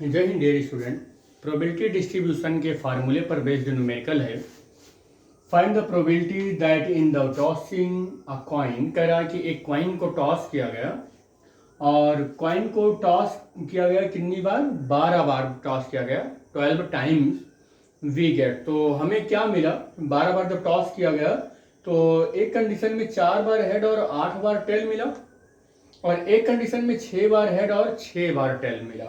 जय Hind dear student. Probability distribution के फार्मूले पर बेस्ड न्यूमेरिकल है। Find the probability that in the tossing a coin. कह रहा है कि एक कॉइन को टॉस किया गया और कॉइन को टॉस किया गया कितनी बार? 12 बार टॉस किया गया, 12 टाइम्स वी गेट। तो हमें क्या मिला? 12 बार जब टॉस किया गया तो एक कंडीशन में 4 बार हेड और 8 बार टेल मिला, और एक कंडीशन में 6 बार हेड और 6 बार टेल मिला।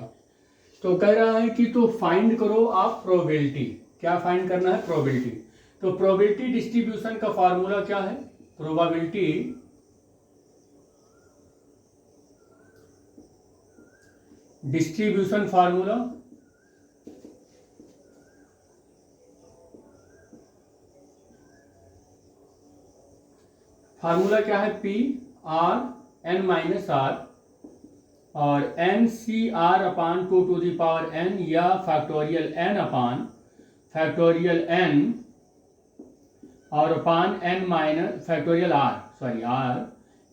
तो कह रहा है कि तो फाइंड करो आप प्रोबेबिलिटी। क्या फाइंड करना है? प्रोबेबिलिटी। तो प्रोबेबिलिटी डिस्ट्रीब्यूशन का फार्मूला क्या है? प्रोबेबिलिटी डिस्ट्रीब्यूशन फार्मूला क्या है? P R N minus R और N C R upon 2 to the power N, या factorial N upon factorial N और upon N minus factorial R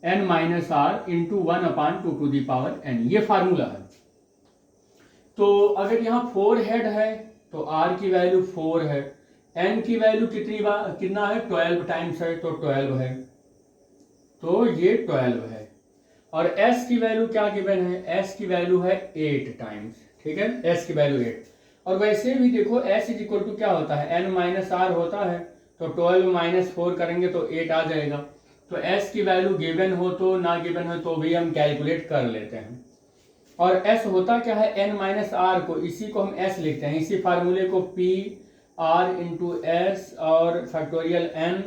N minus R into 1 upon 2 to the power N. ये formula है। तो अगर यहाँ 4 head है तो आर की वैल्यू 4 है, एन की वैल्यू कितना है? 12 टाइम्स है, तो 12 है, तो ये 12 है। और s की वैल्यू क्या गिवन है? s की वैल्यू है 8 टाइम्स। ठीक है, s की वैल्यू 8। और वैसे भी देखो s इज इक्वल टू क्या होता है? n माइनस आर होता है, तो 12 माइनस 4 करेंगे तो 8 आ जाएगा। तो s की वैल्यू गिवन हो तो ना गिवन हो तो भी हम कैलकुलेट कर लेते हैं। और s होता क्या है? n माइनस आर को, इसी को हम s लिखते हैं, इसी फार्मूले को p r इंटू एस और फैक्टोरियल n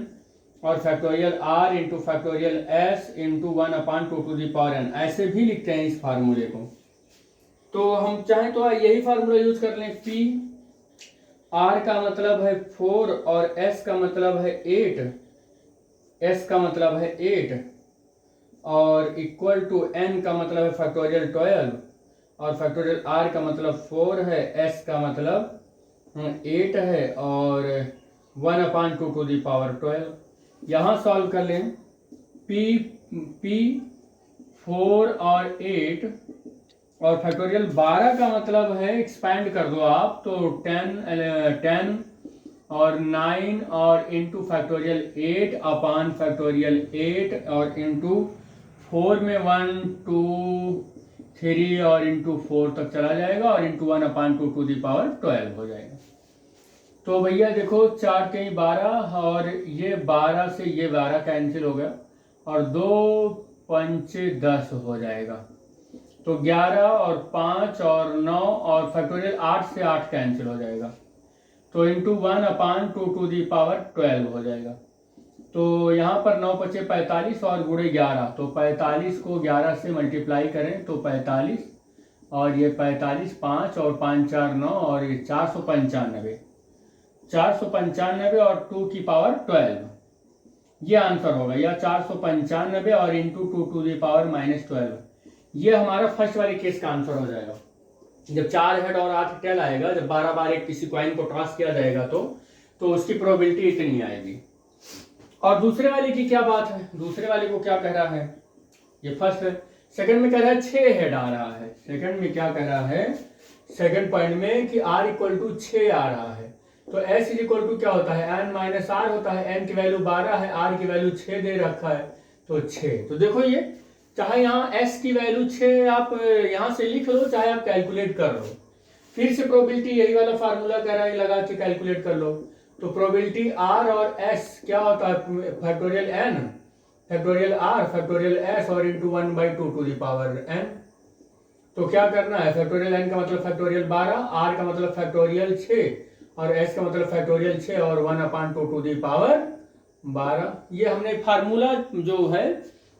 और factorial r into factorial s into 1 upon 2 to the power n, ऐसे भी लिखते हैं इस फार्मूले को। तो हम चाहें तो यही फार्मूला यूज कर लें। p r का मतलब है 4 और s का मतलब है 8 और इक्वल टू n का मतलब है फैक्टोरियल 12 और फैक्टोरियल r का मतलब 4 है, s का मतलब 8 है और 1 अपान 2 टू दी पावर 12। यहाँ सॉल्व कर लें। p 4 और 8 और फैक्टोरियल 12 का मतलब है, एक्सपैंड कर दो आप तो 10 और 9 और इंटू फैक्टोरियल 8 अपान फैक्टोरियल 8 और इंटू 4 में 1 2 3 और इंटू 4 तक चला जाएगा और into 1 upon 2 to the power 12 हो जाएगा। तो भैया देखो 4 के 12 और ये 12 से ये 12 कैंसिल हो गया और 2 पंचे 10 हो जाएगा। तो 11 और 5 और 9 और फैक्टोरियल 8 से 8 कैंसिल हो जाएगा, तो into 1 upon 2 to the power 12 हो जाएगा। तो यहाँ पर 9 पचे 45 और गुणे 11, तो 45 को 11 से मल्टीप्लाई करें तो 45 और ये 45, 5 और 5 4 9 और ये 495 और 2 की पावर 12, ये आंसर होगा। या 495 और इंटू 2 टू दी पावर -12, ये हमारा फर्स्ट वाले केस का आंसर हो जाएगा। जब 4 हेड और 8 टेल आएगा, जब 12 बार एक किसी कॉइन को टॉस किया जाएगा तो उसकी प्रोबेबिलिटी इतनी आएगी। और दूसरे वाले की क्या बात है? दूसरे वाले को क्या कह रहा है? ये फर्स्ट है। सेकंड में कह रहा है 6 हेड आ रहा है। सेकंड में क्या कह रहा है? सेकंड पॉइंट में कि r इक्वल टू 6 आ रहा है। तो s इज इक्वल टू क्या होता है? n माइनस आर होता है। n की वैल्यू 12 है, r की वैल्यू 6 दे रखा है, तो 6। तो देखो ये चाहे यहाँ s की वैल्यू 6 आप यहाँ से लिख लो, चाहे आप कैलकुलेट कर लो। फिर से प्रोबेबिलिटी यही वाला फार्मूला कह रहा है, लगा के कैलकुलेट कर लो। तो प्रोबेबिलिटी r और s क्या होता है? Factorial n factorial r factorial s और into 1/2 to the power n। तो क्या करना है? फैक्टोरियल n का मतलब फैक्टोरियल 12, r का मतलब फैक्टोरियल 6 और s का मतलब फैक्टोरियल 6 और 1 अपान 2 टू दी पावर 12। ये हमने फार्मूला जो है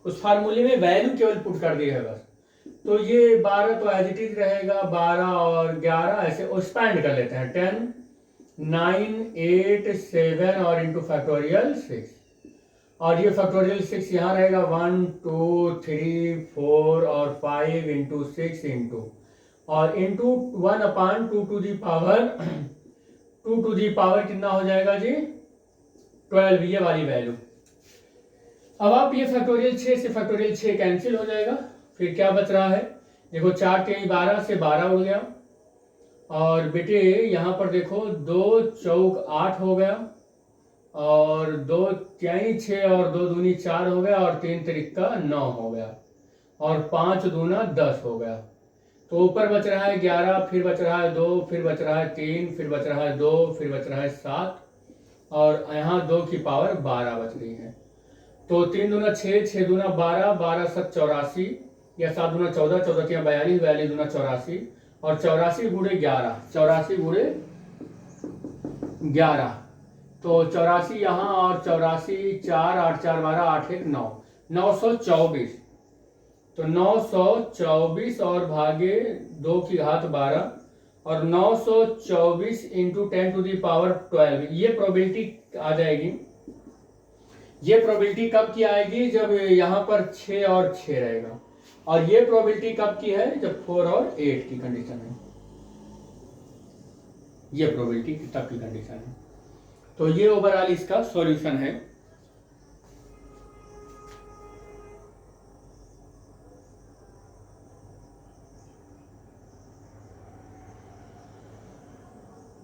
उस फार्मूले में वैल्यू केवल पुट कर दी है बस। तो ये 12 तो एज इट इज रहेगा, 12 और 11 ऐसे एक्सपैंड कर लेते हैं, 10 9 8 7 और इंटू फैक्टोरियल 6 और ये फैक्टोरियल 6 यहाँ रहेगा 1 2 3 4 और 5 इंटू 6 इंटू और into 1 upon 2 to the power 2 to the power कितना हो जाएगा जी? 12, ये वाली वैल्यू। अब आप ये फैक्टोरियल 6 से फैक्टोरियल 6 कैंसिल हो जाएगा, फिर क्या बच रहा है? देखो 4 के 12 से 12 उड़ गया और बेटे यहाँ पर देखो 2 चौक 8 हो गया, और 2 त्याई 6 और 2 दूनी 4 हो गया, और 3 तिरिक्का 9 हो गया, और 5 दूना 10 हो गया। तो ऊपर बच रहा है 11, फिर बच रहा है 2, फिर बच रहा है 3, फिर बच रहा है 2, फिर बच रहा है 7, और यहाँ 2 की पावर 12 बच रही है। तो 3 दूना 6, 6 दूना 12, 12 7 84, या 7 दूना 14, 14 तिया 42, 42 दूना 84, और 84 गुणे 11, 84 गुणे 11, तो 84 यहाँ, और 84 4 8 4 12 8 1 9, 924। तो 924 और भागे 2 की घात 12, और 924 इंटू 10 टू दी पावर 12, ये प्रोबेबिलिटी आ जाएगी। ये प्रोबेबिलिटी कब की आएगी? जब यहां पर 6 और 6 रहेगा। और ये प्रोबेबिलिटी कब की है? जब 4 और 8 की कंडीशन है। ये प्रोबेबिलिटी तब की कंडीशन है। तो ये ओवरऑल इसका सॉल्यूशन है।